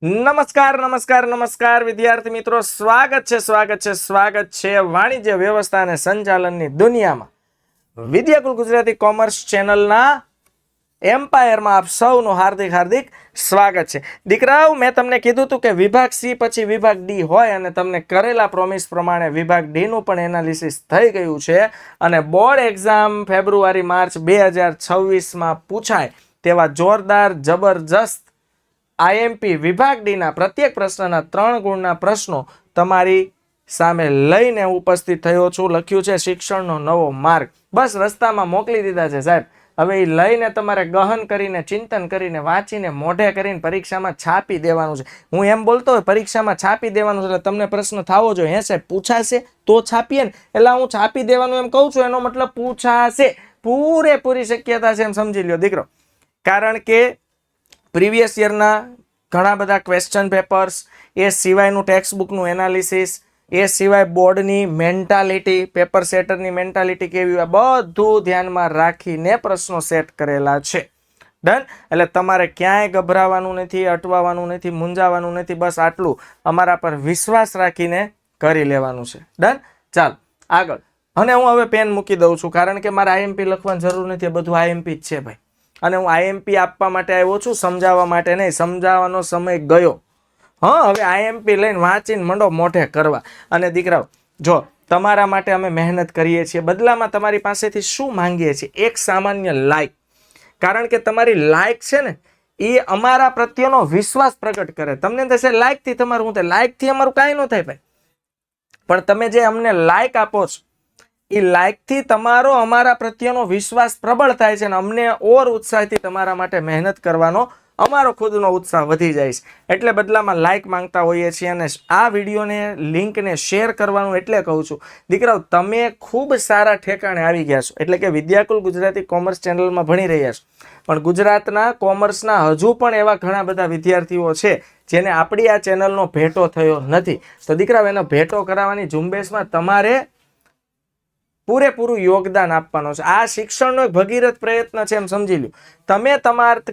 નમસ્કાર નમસ્કાર નમસ્કાર વિદ્યાર્થી મિત્રો, સ્વાગત છે વાણિજ્ય વ્યવસ્થા અને સંચાલનની દુનિયામાં વિદ્યાકુલ ગુજરાતી કોમર્સ ચેનલના એમ્પાયરમાં આપ સૌનું હાર્દિક સ્વાગત છે. દીકરાઓ, મેં તમને કીધું હતું કે વિભાગ સી પછી વિભાગ ડી હોય અને તમને કરેલા પ્રોમિસ પ્રમાણે વિભાગ ડી નું પણ એનાલિસિસ થઈ ગયું છે અને બોર્ડ એક્ઝામ ફેબ્રુઆરી માર્ચ 2026માં પૂછાય તેવા જોરદાર જબરજસ્ત આઈએમપી વિભાગ ડી ના પ્રત્યેક પ્રશ્નના 3 ગુણના પ્રશ્નો તમારી સામે લઈને ઉપસ્થિત થયો છું. લખ્યું છે શિક્ષણનો નવો માર્ગ. બસ રસ્તામાં મોકલી દીધા છે સાહેબ. હવે એ લઈને તમારે ગહન કરીને, ચિંતન કરીને, વાંચીને, મોઢે કરીને પરીક્ષામાં છાપી દેવાનું છે. હું એમ બોલતો હોય પરીક્ષામાં છાપી દેવાનું છે એટલે તમને પ્રશ્ન થવો જોઈએ, હે સાહેબ પૂછાશે તો છાપીએ ને, એટલે હું છાપી દેવાનું એમ કહું છું, એનો મતલબ પૂછાશે, પૂરેપૂરી શક્યતા છે એમ સમજી લ્યો દીકરો. કારણ કે પ્રીવિયસ યરના ઘણા બધા ક્વેશ્ચન પેપર્સ, એ સિવાયનું ટેક્સ્ટ બુકનું એનાલિસિસ, એ સિવાય બોર્ડની મેન્ટાલિટી, પેપર સેટરની મેન્ટાલિટી કેવી હોય, બધું ધ્યાનમાં રાખીને પ્રશ્નો સેટ કરેલા છે. ડન. એટલે તમારે ક્યાંય ગભરાવાનું નથી, અટવાવાનું નથી, મૂંઝાવાનું નથી. બસ આટલું અમારા પર વિશ્વાસ રાખીને કરી લેવાનું છે. ડન. ચાલ આગળ. અને હું હવે પેન મૂકી દઉં છું કારણ કે મારે આઈએમપી લખવાની જરૂર નથી, એ બધું આઈએમપી જ છે ભાઈ. અને હું આઈએમપી આપવા માટે આવ્યો છું, સમજાવવા માટે નહીં. સમજાવવાનો સમય ગયો. હા, હવે આઈએમપી લઈને વાંચીને મંડો મોઢે કરવા. અને દીકરાઓ, જો તમારા માટે અમે મહેનત કરીએ છીએ, બદલામાં તમારી પાસેથી શું માંગીએ છીએ? એક સામાન્ય લાઈક. કારણ કે તમારી લાઈક છે ને, એ અમારા પ્રત્યેનો વિશ્વાસ પ્રગટ કરે. તમને થશે લાઈકથી તમારું શું થાય? લાઈકથી અમારું કાંઈ ન થાય ભાઈ. પણ તમે જે અમને લાઈક આપો છો, એ લાઈકથી તમારો અમારા પ્રત્યેનો વિશ્વાસ પ્રબળ થાય છે અને અમને ઓર ઉત્સાહથી તમારા માટે મહેનત કરવાનો અમારો ખુદનો ઉત્સાહ વધી જાય છે. એટલે બદલામાં લાઈક માંગતા હોઈએ છીએ અને આ વિડીયોને લિંકને શેર કરવાનું એટલે કહું છું. દીકરાઓ, તમે ખૂબ સારા ઠેકાણે આવી ગયા છો. એટલે કે વિદ્યાકુલ ગુજરાતી કોમર્સ ચેનલમાં ભણી રહ્યા છો, પણ ગુજરાતના કોમર્સના હજુ પણ એવા ઘણા બધા વિદ્યાર્થીઓ છે જેને આપણી આ ચેનલનો ભેટો થયો નથી. તો દીકરાઓ, એનો ભેટો કરાવવાની ઝુંબેશમાં તમારે પૂરેપૂરું યોગદાન આપવાનું છે. આ શિક્ષણનો એક ભગીરથ પ્રયત્ન છે એમ સમજી લો. તમે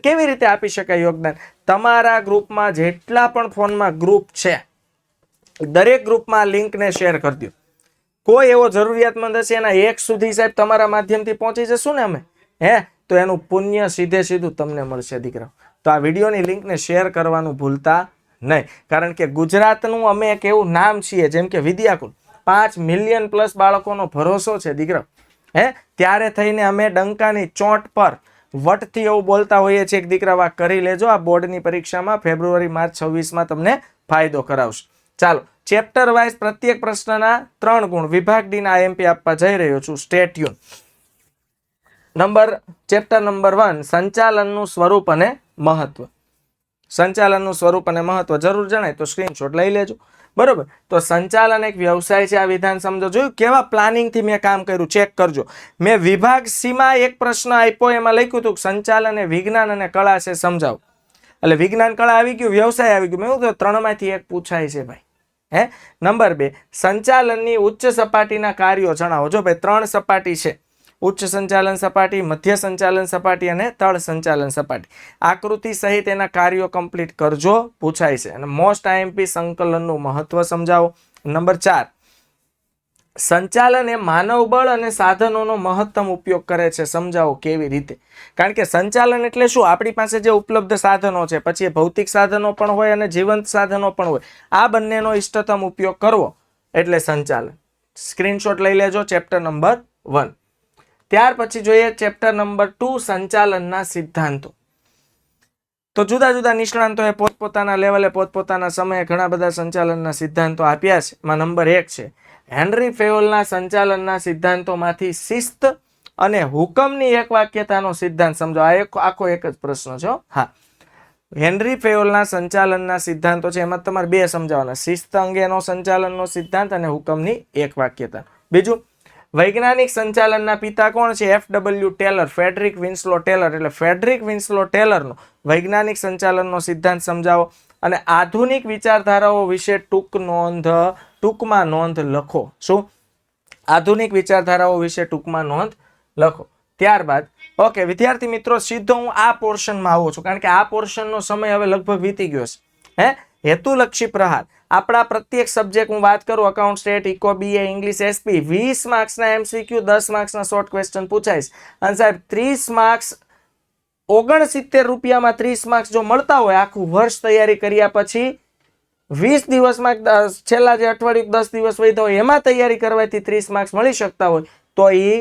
કેવી રીતે આપી શકાય યોગદાન? તમારા ગ્રુપમાં જેટલા પણ ફોનમાં ગ્રુપ છે, દરેક ગ્રુપમાં લિંકને શેર કરી દો. કોઈ એવો જરૂરિયાતમંદ હશે, એના એક સુધી સાહેબ તમારા માધ્યમથી પહોંચી જશું ને અમે, તો એનું પુણ્ય સીધું તમને મળશે દીકરાઓ. તો આ વિડીયોની લિંકને શેર કરવાનું ભૂલતા નહીં. કારણ કે ગુજરાતનું અમે એક એવું નામ છીએ જેમ કે વિદ્યાકુલ, 5 મિલિયન પ્લસ બાળકોનો ભરોસો છે દીકરા. ત્યારે થઈને અમે ડંકાની ચોટ પર વટથી એવું બોલતા હોઈએ છીએ કે દીકરા આ કરી લેજો, આ બોર્ડની પરીક્ષામાં ફેબ્રુઆરી માર્ચ 26માં તમને ફાયદો કરાવશે. ચાલો, ચેપ્ટર વાઇઝ પ્રત્યેક પ્રશ્નના 3 ગુણ વિભાગ ડી ના આઈએમપી આપવા જઈ રહ્યો છું. Stay tune. ચેપ્ટર નંબર 1, સંચાલનનું સ્વરૂપ અને મહત્વ. સંચાલનનું સ્વરૂપ અને મહત્વ જરૂર જણાય તો સ્ક્રીનશોટ લઈ લેજો. બરોબર. તો સંચાલન એક વ્યવસાય છે. આ વિધાન સમજો. જોયું કેવા પ્લાનિંગથી મેં કામ કર્યું? ચેક કરજો. મેં વિભાગ સી માં એક પ્રશ્ન આપ્યો, એમાં લખ્યું હતું સંચાલન એ વિજ્ઞાન અને કળા છે, સમજાવો. એટલે વિજ્ઞાન કળા આવી ગયું, વ્યવસાય આવી ગયું. મેં એવું 3માંથી એક પૂછાય છે ભાઈ. નંબર 2, સંચાલનની ઉચ્ચ સપાટીના કાર્યો જણાવો. જો ભાઈ 3 સપાટી છે, ઉચ્ચ સંચાલન સપાટી, મધ્ય સંચાલન સપાટી અને તળ સંચાલન સપાટી. આકૃતિ સહિત એના કાર્યો કમ્પ્લીટ કરજો, પૂછાય છે. અને મોસ્ટ આઈએમપી સંકલનનું મહત્વ સમજાવો. નંબર 4, સંચાલન એ માનવબળ અને સાધનોનો મહત્તમ ઉપયોગ કરે છે, સમજાવો કેવી રીતે? કારણ કે સંચાલન એટલે શું? આપણી પાસે જે ઉપલબ્ધ સાધનો છે, પછી એ ભૌતિક સાધનો પણ હોય અને જીવંત સાધનો પણ હોય, આ બંનેનો ઇષ્ટતમ ઉપયોગ કરવો એટલે સંચાલન. સ્ક્રીનશોટ લઈ લેજો. Chapter number 1. ત્યાર પછી જોઈએ ચેપ્ટર નંબર 2, સંચાલનના સિદ્ધાંતો. તો જુદા જુદા નિષ્ણાંતોએ પોતપોતાના લેવલે પોતપોતાના સમયે ઘણા બધા સંચાલનના સિદ્ધાંતો આપ્યા છે. એમાં નંબર 1 છે હેનરી ફેયોલના સંચાલનના સિદ્ધાંતોમાંથી શિસ્ત અને હુકમની એક વાક્યતાનો સિદ્ધાંત સમજો. આ આખો એક જ પ્રશ્ન છે. હા, હેનરી ફેયોલના સંચાલનના સિદ્ધાંતો છે, એમાં તમારે 2 સમજાવવાના: શિસ્ત અંગેનો સંચાલનનો સિદ્ધાંત અને હુકમની એક વાક્યતા. બીજું, વૈજ્ઞાનિક સંચાલનના પિતા કોણ છે? FW Taylor, Frederick Winslow Taylor. એટલે ફ્રેડરિક વિન્સલો ટેલરનો વૈજ્ઞાનિક સંચાલનનો સિદ્ધાંત સમજાવો. અને આધુનિક વિચારધારાઓ વિશે ટૂંકમાં નોંધ લખો. શું? આધુનિક વિચારધારાઓ વિશે ટૂંકમાં નોંધ લખો. ત્યારબાદ ઓકે વિદ્યાર્થી મિત્રો, સીધો હું આ પોર્શનમાં આવું છું કારણ કે આ પોર્શનનો સમય હવે લગભગ વીતી ગયો છે. હે હેતુલક્ષી પ્રહાર આપણા પ્રત્યેક સબ્જેક્ટ હું વાત કરું account stat eco BA English SP 20 માર્ક્સના એમસીક્યુ 10 માર્ક્સના શોર્ટ ક્વેશ્ચન પૂછાઈશ અને સાહેબ 30 માર્ક્સ 69 રૂપિયામાં 30 માર્ક્સ જો મળતા હોય આખું વર્ષ તૈયારી કર્યા પછી 20 દિવસમાં છેલ્લા જે અઠવાડિયું 10 દિવસ વધ્યા હોય એમાં તૈયારી કરવાથી 30 માર્ક્સ મળી શકતા હોય તો એ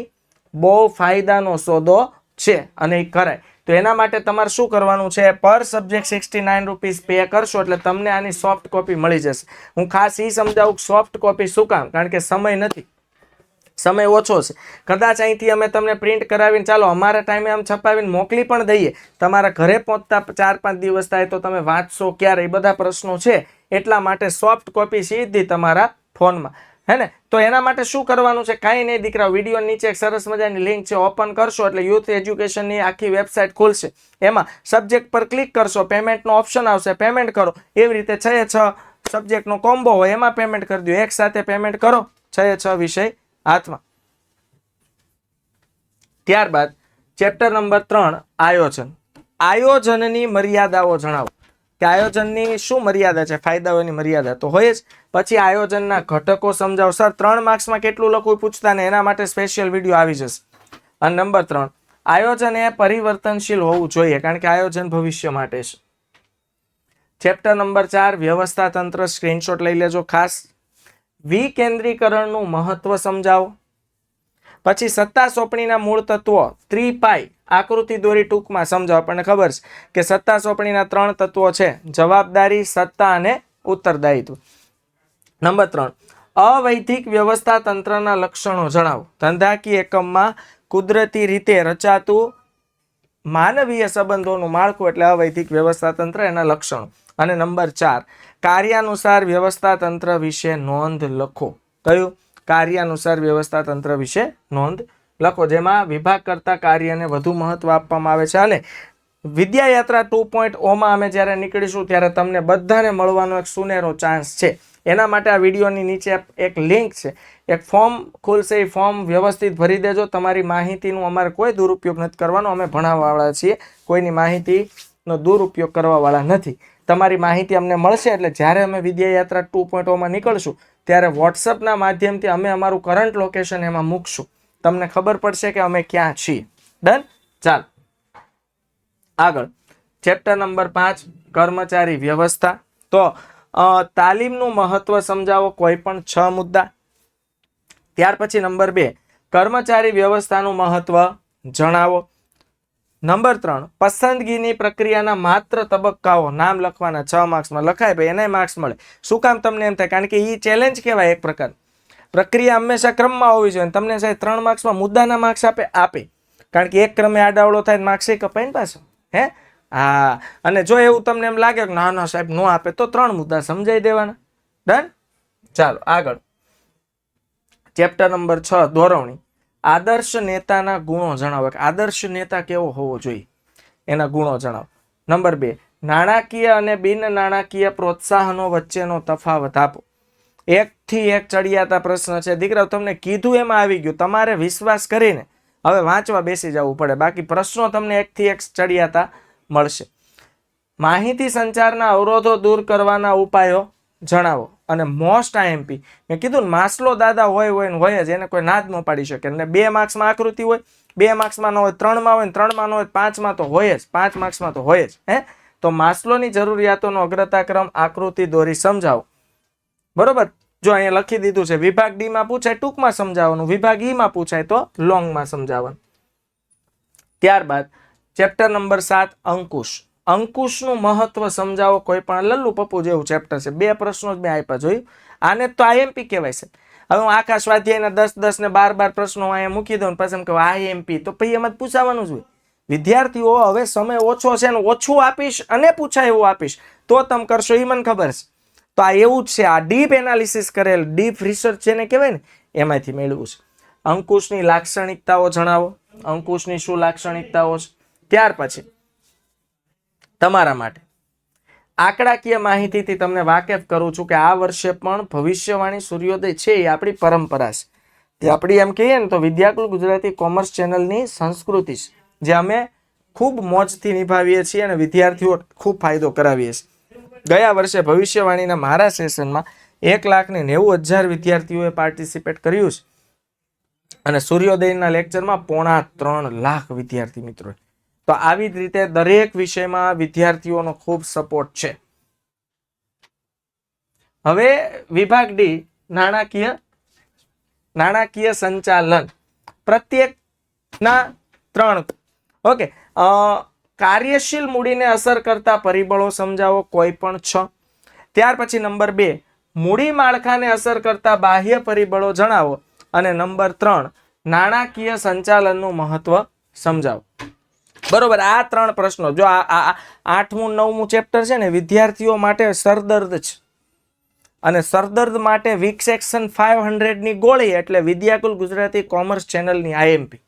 બહુ ફાયદાનો સોદો છે અને એ કરાય તો એના માટે તમારે શું કરવાનું છે પર સબ્જેક્ટ 69 રૂપીસ પે કરશો એટલે તમને આની સોફ્ટ કોપી મળી જશે હું ખાસ એ સમજાવું સોફ્ટ કોપી શું કામ કારણ કે સમય નથી સમય ઓછો છે કદાચ અહીંથી અમે તમને પ્રિન્ટ કરાવીને ચાલો અમારા ટાઈમે આમ છપાવીને મોકલી પણ દઈએ તમારા ઘરે પહોંચતા 4-5 દિવસ થાય તો તમે વાંચશો ક્યારે એ બધા પ્રશ્નો છે એટલા માટે સોફ્ટ કોપી સીધી તમારા ફોનમાં હે ને તો એના માટે શું કરવાનું છે કાંઈ નહીં દીકરા વિડીયો નીચે એક સરસ મજાની લિંક છે ઓપન કરશો એટલે યુથ એજ્યુકેશનની આખી વેબસાઇટ ખુલશે એમાં સબ્જેક્ટ પર ક્લિક કરશો પેમેન્ટનો ઓપ્શન આવશે પેમેન્ટ કરો એવી રીતે 6 સબ્જેક્ટનો કોમ્બો હોય એમાં પેમેન્ટ કરી દો એક સાથે પેમેન્ટ કરો 6 વિષય હાથમાં ત્યારબાદ ચેપ્ટર નંબર 3 આયોજનની મર્યાદાઓ જણાવો કે આયોજનની શું મર્યાદા છે ફાયદાઓની મર્યાદા તો હોય જ પછી આયોજનના ઘટકો સમજાવો સર 3 માર્ક્સમાં કેટલું લખવું પૂછતા ને એના માટે સ્પેશિયલ વિડીયો આવી જશે અને નંબર 3 આયોજન એ પરિવર્તનશીલ હોવું જોઈએ કારણ કે આયોજન ભવિષ્ય માટે છે ચેપ્ટર નંબર 4 વ્યવસ્થા તંત્ર સ્ક્રીનશોટ લઈ લેજો ખાસ વિકેન્દ્રીકરણનું મહત્વ સમજાવો પછી સત્તા સોંપણીના મૂળ તત્વો ત્રિપાઈ આકૃતિ દોરી ટૂંકમાં સમજાવો આપણને ખબર છે કે સત્તા સોંપણીના 3 તત્વો છે જવાબદારી સત્તા અને ઉત્તરદાયિત્વ નંબર 3 અવૈધિક વ્યવસ્થા તંત્રના લક્ષણો જણાવો ધંધાકીય એકમમાં કુદરતી રીતે રચાતું માનવીય સંબંધોનું માળખું એટલે અવૈધિક વ્યવસ્થા તંત્ર એના લક્ષણો અને નંબર 4 કાર્યાનુસાર વ્યવસ્થા તંત્ર વિશે નોંધ લખો કયું કાર્યાનુસાર વ્યવસ્થા તંત્ર વિશે નોંધ લખો જેમાં વિભાગ કરતા કાર્યને વધુ મહત્વ આપવામાં આવે છે અને વિદ્યાયાત્રા 2.0 માં અમે જ્યારે નીકળીશું ત્યારે તમને બધાને મળવાનો એક સુનેરો ચાન્સ છે એના માટે આ વિડીયોની નીચે એક લિંક છે એક ફોર્મ ખુલશે એ ફોર્મ વ્યવસ્થિત ભરી દેજો તમારી માહિતીનું અમારે કોઈ દુરુપયોગ નથી કરવાનો અમે ભણાવવાવાળા છીએ કોઈની માહિતીનો દુરુપયોગ કરવાવાળા નથી તમારી માહિતી અમને મળશે એટલે જ્યારે અમે વિદ્યાયાત્રા 2.0 માં નીકળશું ત્યારે વોટ્સઅપના માધ્યમથી અમે અમારું કરંટ લોકેશન એમાં મૂકશું તમને ખબર પડશે કે અમે ક્યાં છીએ ડન ચાલ આગળ ચેપ્ટર નંબર 5 કર્મચારી વ્યવસ્થા તો તાલીમનું મહત્વ સમજાવો કોઈ પણ 6 મુદ્દા ત્યાર પછી નંબર 2 કર્મચારી વ્યવસ્થાનું મહત્વ જણાવો નંબર 3 પસંદગીની પ્રક્રિયાના માત્ર તબક્કાઓ નામ લખવાના 6 માર્ક્સમાં લખાય ભાઈ એને માર્ક્સ મળે શું કામ તમને એમ થાય કારણ કે એ ચેલેન્જ કહેવાય એક પ્રકાર પ્રક્રિયા હંમેશા ક્રમમાં હોવી જોઈએ તમને સાહેબ 3 માર્ક્સમાં મુદ્દાના માર્ક્સ આપે કારણ કે એક ક્રમે આડાવડો થાય માર્ક્સ એ કપાય ને પાછો હે હા અને જો એવું તમને એમ લાગે કે ના સાહેબ નો આપે તો 3 મુદ્દા સમજાઈ દેવાના ડન ચાલો આગળ ચેપ્ટર નંબર 6 દોરવણી આદર્શ નેતાના ગુણો જણાવો કે આદર્શ નેતા કેવો હોવો જોઈએ એના ગુણો જણાવો નંબર 2 નાણાકીય અને બિન નાણાકીય પ્રોત્સાહનો વચ્ચેનો તફાવત આપો 1 થી 1 ચડિયાતા પ્રશ્ન છે દીકરાઓ તમને કીધું એમાં આવી ગયું તમારે વિશ્વાસ કરીને હવે વાંચવા બેસી જવું પડે બાકી પ્રશ્નો તમને 1 થી 1 ચડિયાતા મળશે માહિતી સંચારના અવરોધો દૂર કરવાના ઉપાયો જણાવો અને મોસ્ટ આઈએમપી મેં કીધું ને માસલો દાદા હોય જ એને કોઈ ના જ ન પાડી શકે એટલે 2 માર્ક્સમાં આકૃતિ હોય 2 માર્ક્સમાં ન હોય 3 માં હોય ને 3 માં ન હોય 5 માં તો હોય જ 5 માર્ક્સમાં તો હોય જ હે તો માસ્લોની જરૂરિયાતોનો અગ્રતાક્રમ આકૃતિ દોરી સમજાવો બરોબર જો અહીંયા લખી દીધું છે વિભાગ ડી માં પૂછાય ટૂંકમાં સમજાવવાનું વિભાગ ઈ માં પૂછાય તો લોંગમાં સમજાવવાનું ત્યારબાદ ચેપ્ટર નંબર 7 અંકુશનું મહત્વ સમજાવો કોઈ પણ લલ્લુ પપ્પુ જેવું ચેપ્ટર છે 2 પ્રશ્નો જ મેં આપ્યા જોયું આને તો આઈએમપી કહેવાય છે હવે હું આખા સ્વાધ્યાયના 10 ને 12 પ્રશ્નો અહીંયા મૂકી દઉં પછી એમ કે આઈએમપી તો પછી એમાં જ પૂછાવાનું જ હોય વિદ્યાર્થીઓ હવે સમય ઓછો છે ને ઓછું આપીશ અને પૂછાય એવું આપીશ તો તમે કરશો એ મને ખબર છે તો આ એવું જ છે આ ડીપ એનાલિસિસ કરેલ ડીપ રિસર્ચ જેને કહેવાય ને એમાંથી મેળવ્યું છે અંકુશની લાક્ષણિકતાઓ જણાવો અંકુશની શું લાક્ષણિકતાઓ છે ત્યાર પછી તમારા માટે આંકડાકીય માહિતીથી તમને વાકેફ કરું છું કે આ વર્ષે પણ ભવિષ્યવાણી સૂર્યોદય છે એ આપણી પરંપરા છે તે આપણી એમ કહીએ ને તો વિદ્યાકુલ ગુજરાતી કોમર્સ ચેનલની સંસ્કૃતિ છે જે અમે ખૂબ મોજથી નિભાવીએ છીએ અને વિદ્યાર્થીઓ ખૂબ ફાયદો કરાવીએ છીએ ગયા વર્ષે ભવિષ્યવાણીના મારા સેશનમાં 1,90,000 વિદ્યાર્થીઓએ પાર્ટિસિપેટ કર્યું છે અને સૂર્યોદયના લેક્ચરમાં 3.5 લાખ વિદ્યાર્થી મિત્રો. તો આવી જ રીતે દરેક વિષયમાં વિદ્યાર્થીઓનો ખૂબ સપોર્ટ છે. હવે વિભાગ ડી નાણાકીય સંચાલન પ્રત્યેકના 3. ઓકે, કાર્યશીલ મૂડીને અસર કરતા પરિબળો સમજાવો, કોઈ પણ 6. ત્યાર પછી નંબર 2 મૂડી માળખાને અસર કરતા બાહ્ય પરિબળો જણાવો અને નંબર 3 નાણાકીય સંચાલનનું મહત્વ સમજાવો. બરોબર, આ 3 પ્રશ્નો. જો આ 8મું 9મું ચેપ્ટર છે ને વિદ્યાર્થીઓ માટે સરદર્દ છે અને સરદર્દ માટે વીક સેક્શન 500 ની ગોળી એટલે વિદ્યાકુલ ગુજરાતી કોમર્સ ચેનલની આઈએમપી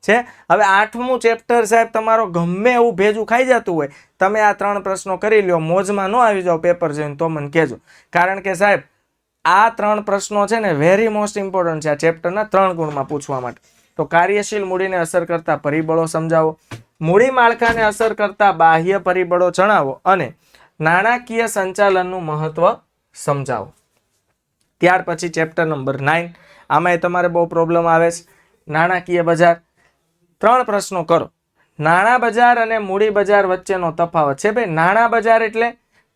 છે. હવે 8મું ચેપ્ટર સાહેબ તમારો ગમે એવું ભેજું ખાઈ જતું હોય, તમે આ 3 પ્રશ્નો કરી લ્યો, મોજમાં ન આવી જાઓ પેપર જોઈને તો મને કહેજો. કારણ કે સાહેબ આ 3 પ્રશ્નો છે ને વેરી મોસ્ટ ઇમ્પોર્ટન્ટ છે આ ચેપ્ટરના 3 ગુણમાં પૂછવા માટે. તો કાર્યશીલ મૂડીને અસર કરતા પરિબળો સમજાવો, મૂડી માળખાને અસર કરતા બાહ્ય પરિબળો જણાવો અને નાણાકીય સંચાલનનું મહત્વ સમજાવો. ત્યાર પછી ચેપ્ટર નંબર 9, આમાં તમારે બહુ પ્રોબ્લેમ આવે છે. નાણાકીય બજાર 3 પ્રશ્નો કરો. નાણાં બજાર અને મૂડી બજાર વચ્ચેનો તફાવત છે. ભાઈ, નાણાં બજાર એટલે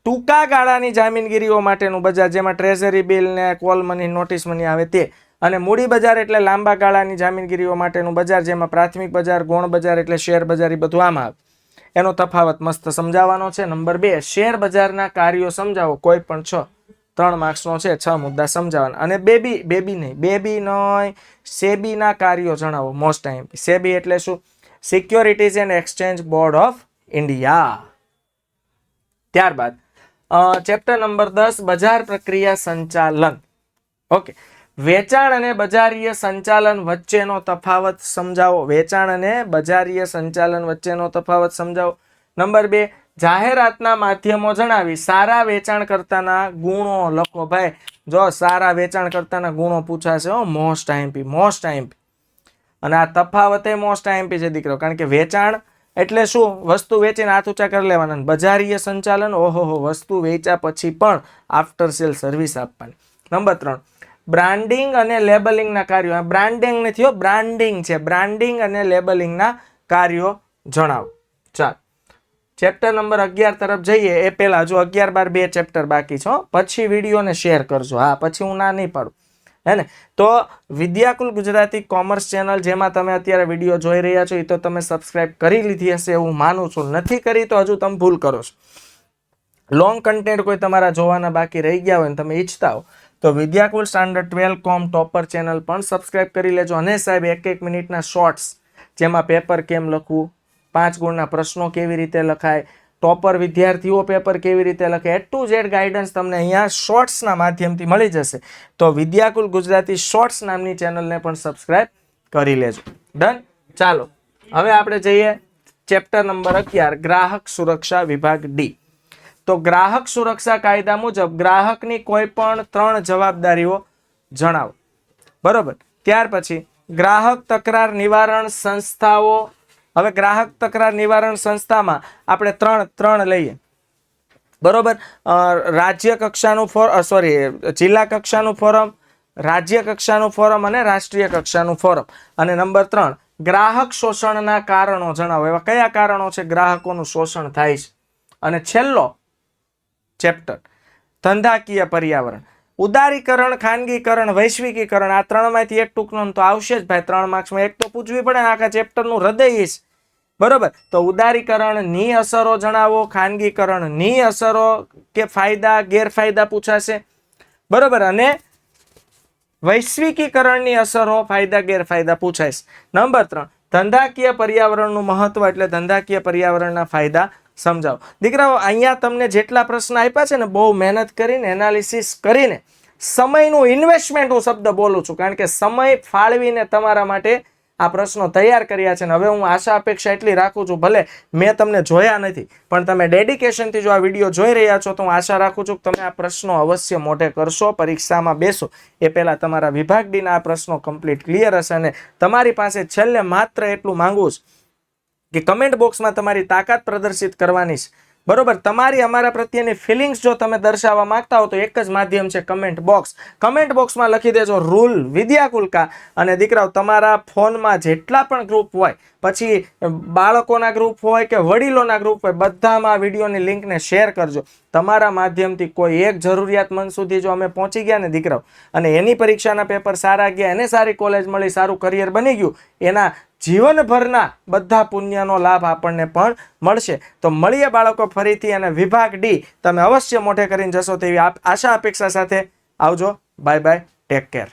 ટૂંકા ગાળાની જામીનગીરીઓ માટેનું બજાર, જેમાં ટ્રેઝરી બિલ ને કોલ મની, નોટિસ મની આવે તે. અને મૂડી બજાર એટલે લાંબા ગાળાની જામીનગીરીઓ માટેનું બજાર, જેમાં પ્રાથમિક બજાર, ગૌણ બજાર એટલે શેર બજાર, એ બધું આમાં આવે. એનો તફાવત મસ્ત સમજાવવાનો છે. નંબર 2 શેર બજારના કાર્યો સમજાવો, કોઈ પણ 6. 3 માર્ક્સનો છે, 6 મુદ્દા સમજાવવાના. અને સેબીના કાર્યો જણાવો, મોસ્ટ આઈએમપી. સેબી એટલે શું? Securities and exchange board of India. ત્યારબાદ ચેપ્ટર નંબર 10 બજાર પ્રક્રિયા સંચાલન. ઓકે, વેચાણ અને બજારીય સંચાલન વચ્ચેનો તફાવત સમજાવો. વેચાણ અને બજારીય સંચાલન વચ્ચેનો તફાવત સમજાવો. નંબર 2 જાહેરાતના માધ્યમો જણાવી સારા વેચાણકર્તાના ગુણો લખો. ભાઈ જો સારા વેચાણકર્તાના ગુણો પૂછાશે, મોસ્ટ આઈએમપી. અને આ તફાવત એ મોસ્ટ આઈએમપી છે દીકરો, કારણ કે વેચાણ એટલે શું? વસ્તુ વેચીને હાથ ઊંચા કરી લેવાના. બજારીય સંચાલન, ઓહો, વસ્તુ વેચ્યા પછી પણ આફ્ટર સેલ સર્વિસ આપવાની. નંબર 3 બ્રાન્ડિંગ અને લેબલિંગના કાર્યો. બ્રાન્ડિંગ નથી હો, બ્રાન્ડિંગ છે. બ્રાન્ડિંગ અને લેબલિંગના કાર્યો જણાવો. ચાલો ચેપ્ટર નંબર 11 તરફ જઈએ એ પહેલા જો 11, 12 2 ચેપ્ટર બાકી છે. પછી વિડીયોને શેર કરજો. હા, પછી હું ના નહીં પાડું, હે ને. તો વિદ્યાકુલ ગુજરાતી કોમર્સ ચેનલ જેમાં તમે અત્યારે વિડીયો જોઈ રહ્યા છો, એ તો તમે સબસ્ક્રાઇબ કરી લીધી હશે એવું માનું છું. નથી કરી તો હજુ તમે ભૂલ કરો છો. લોંગ કન્ટેન્ટ કોઈ તમારા જોવાના બાકી રહી ગયા હોય ને તમે ઈચ્છતા હો તો વિદ્યાકુલ સ્ટાન્ડર્ડ 12 કોમ ટોપર ચેનલ પણ સબસ્ક્રાઇબ કરી લેજો. અને સાહેબ 1-1 મિનિટના શોર્ટ્સ, જેમાં પેપર કેમ લખવું, 5 ગુણના પ્રશ્નો કેવી રીતે લખાય, ટોપર વિદ્યાર્થીઓ પેપર કેવી રીતે લખે, A to Z ગાઈડન્સ તમને અહીંયા શોર્ટ્સના માધ્યમથી મળી જશે. તો વિદ્યાકુલ ગુજરાતી શોર્ટ્સ નામની ચેનલને પણ સબસ્ક્રાઇબ કરી લેજો. ડન. ચાલો હવે આપણે જઈએ ચેપ્ટર નંબર 11 ગ્રાહક સુરક્ષા વિભાગ ડી. તો ગ્રાહક સુરક્ષા કાયદા મુજબ ગ્રાહકની કોઈ પણ 3 જવાબદારીઓ જણાવો. બરોબર. ત્યાર પછી ગ્રાહક તકરાર નિવારણ સંસ્થાઓ. હવે ગ્રાહક તકરાર નિવારણ સંસ્થામાં આપણે 3 લઈએ. બરોબર. રાજ્ય કક્ષાનું જિલ્લા કક્ષાનું ફોરમ, રાજ્ય કક્ષાનું ફોરમ અને રાષ્ટ્રીય કક્ષાનું ફોરમ. અને નંબર 3 ગ્રાહક શોષણના કારણો જણાવો. એવા કયા કારણો છે ગ્રાહકોનું શોષણ થાય છે. અને છેલ્લો ચેપ્ટર ધંધાકીય પર્યાવરણ. ઉદારીકરણ, ખાનગીકરણ, વૈશ્વિકીકરણ, આ 3માંથી એક ટૂંકનો તો આવશે જ ભાઈ. 3 માર્ક્સમાં એક તો પૂછવી પડે ને, આખા ચેપ્ટરનું હૃદય છે. બરોબર. તો ઉદારીકરણની અસરો જણાવો, ખાનગીકરણની અસરો કે ફાયદા ગેરફાયદા પૂછાશે. બરોબર. અને વૈશ્વિકીકરણની અસરો, ફાયદા ગેરફાયદા પૂછાશે. નંબર 3 ધંધાકીય પર્યાવરણનું મહત્વ એટલે ધંધાકીય પર્યાવરણના ફાયદા સમજાવો. દીકરાઓ અહીંયા તમને જેટલા પ્રશ્ન આપ્યા છે ને, બહુ મહેનત કરીને એનાલિસિસ કરીને સમયનું ઇન્વેસ્ટમેન્ટ હું શબ્દ બોલું છું, કારણ કે સમય ફાળવીને તમારા માટે આ પ્રશ્નો તૈયાર કર્યા છે. ને હવે હું આશા અપેક્ષા એટલી રાખું છું, ભલે મેં તમને જોયા નથી પણ તમે ડેડિકેશનથી જો આ વિડીયો જોઈ રહ્યા છો તો હું આશા રાખું છું કે તમે આ પ્રશ્નો અવશ્ય મોઢે કરશો. પરીક્ષામાં બેસો એ પહેલા તમારા વિભાગ ડીના આ પ્રશ્નો કમ્પ્લીટ ક્લિયર હશે. અને તમારી પાસે છેલ્લે માત્ર એટલું માંગવું છે કે કમેન્ટ બોક્સમાં તમારી તાકાત પ્રદર્શિત કરવાની છે. બરોબર, તમારી અમારા પ્રત્યેની ફિલિંગ્સ જો તમે દર્શાવવા માંગતા હો તો એક જ માધ્યમ છે કમેન્ટ બોક્સ. કમેન્ટ બોક્સમાં લખી દેજો રૂલ વિદ્યાકુલ કા. અને દીકરાઓ, તમારા ફોનમાં જેટલા પણ ગ્રુપ હોય, પછી બાળકોના ગ્રુપ હોય કે વડીલોના ગ્રુપ હોય, બધામાં આ વિડીયોની લિંકને શેર કરજો. તમારા માધ્યમથી કોઈ એક જરૂરિયાતમંદ સુધી જો અમે પહોંચી ગયા ને દીકરાઓ, અને એની પરીક્ષાના પેપર સારા ગયા, એને સારી કોલેજ મળી, સારું કરિયર બની ગયું, એના જીવનભરના બધા પુણ્યનો લાભ આપણને પણ મળશે. તો મળીએ બાળકો ફરીથી, અને વિભાગ ડી તમે અવશ્ય મોઢે કરીને જશો તેવી આશા અપેક્ષા સાથે. આવજો, બાય બાય, ટેક કેર.